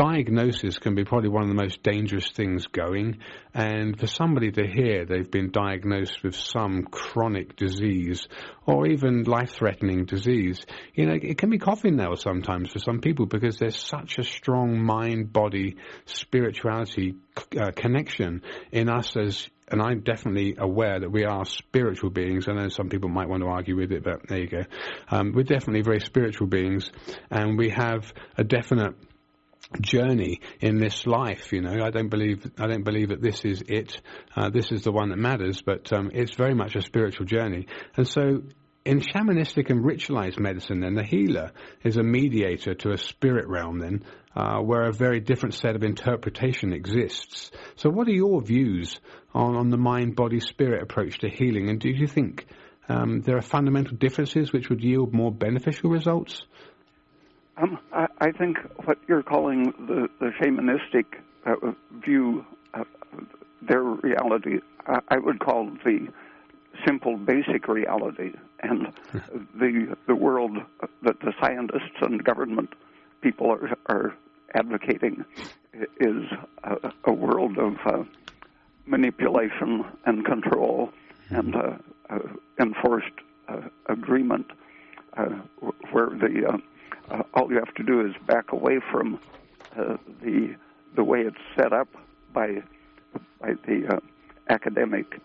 diagnosis can be probably one of the most dangerous things going. And for somebody to hear they've been diagnosed with some chronic disease or even life-threatening disease, it can be coffin nails sometimes for some people, because there's such a strong mind-body spirituality connection in us and I'm definitely aware that we are spiritual beings. I know some people might want to argue with it, but there you go. We're definitely very spiritual beings, and we have a definite journey in this life. I don't believe that this is it. This is the one that matters, but it's very much a spiritual journey. And so in shamanistic and ritualized medicine, then, the healer is a mediator to a spirit realm, then, where a very different set of interpretation exists. So what are your views on the mind-body-spirit approach to healing? And do you think there are fundamental differences which would yield more beneficial results? I think what you're calling the shamanistic view of their reality, I would call the simple, basic reality. And the world that the scientists and government people are advocating is a world of manipulation and control and enforced agreement, where all you have to do is back away from the way it's set up by the academic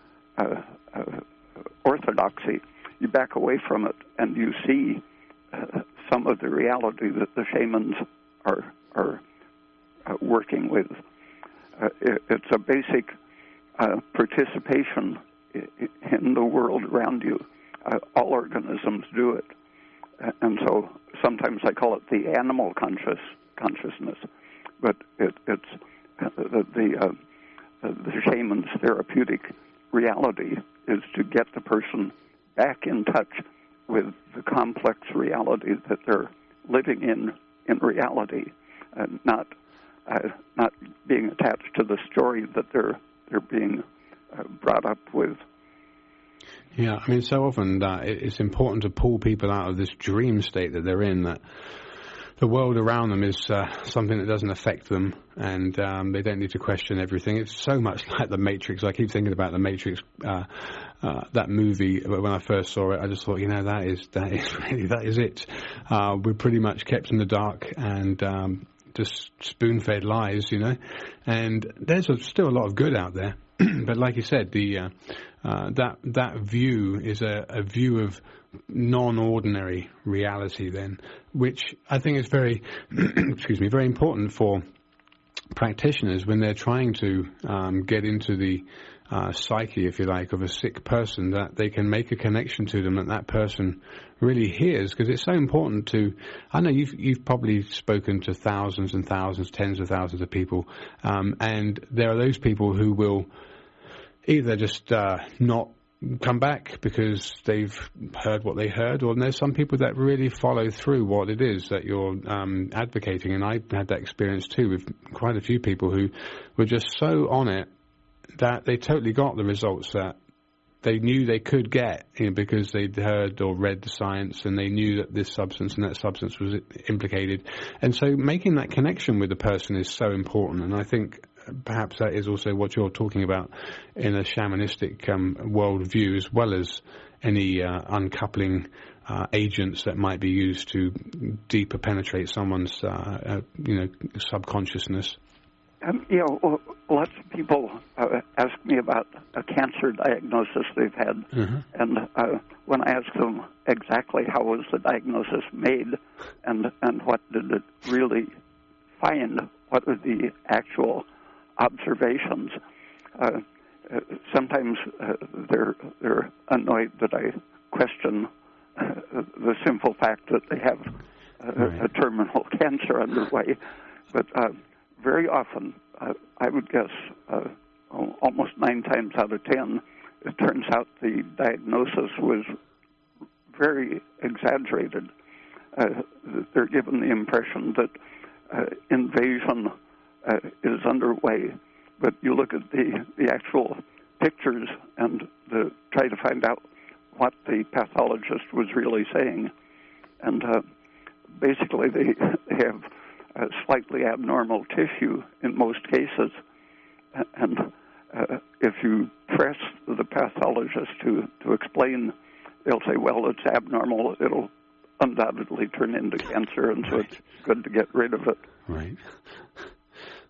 orthodoxy. You back away from it, and you see some of the reality that the shamans are working with. It's a basic participation in the world around you. All organisms do it. And so sometimes I call it the animal consciousness, but it's the shaman's therapeutic reality is to get the person back in touch with the complex reality that they're living in reality, not being attached to the story that they're being brought up with. Yeah, I mean, so often it's important to pull people out of this dream state that they're in, that the world around them is something that doesn't affect them, and they don't need to question everything. It's so much like The Matrix. I keep thinking about The Matrix, that movie. When I first saw it, I just thought, that is it. We're pretty much kept in the dark and just spoon-fed lies, and there's still a lot of good out there. But like you said, that view is a view of non-ordinary reality, then, which I think is very, very important for practitioners when they're trying to get into the psyche, if you like, of a sick person, that they can make a connection to them that person really hears, because it's so important to. I know you've probably spoken to thousands and thousands, tens of thousands of people, and there are those people who will either just not come back because they've heard what they heard, or there's some people that really follow through what it is that you're advocating. And I had that experience too with quite a few people who were just so on it that they totally got the results that they knew they could get, because they'd heard or read the science, and they knew that this substance and that substance was implicated. And so making that connection with the person is so important, and I think perhaps that is also what you're talking about in a shamanistic worldview, as well as any uncoupling agents that might be used to deeper penetrate someone's subconsciousness. Lots of people ask me about a cancer diagnosis they've had, and when I ask them exactly how was the diagnosis made and what did it really find, what were the actual observations, sometimes they're annoyed that I question the simple fact that they have a terminal cancer underway, but very often, I would guess almost 9 times out of 10, it turns out the diagnosis was very exaggerated. They're given the impression that invasion is underway, but you look at the actual pictures and try to find out what the pathologist was really saying, and basically they have slightly abnormal tissue in most cases. And if you press the pathologist to explain, they'll say, well, it's abnormal. It'll undoubtedly turn into cancer, and so it's good to get rid of it. Right.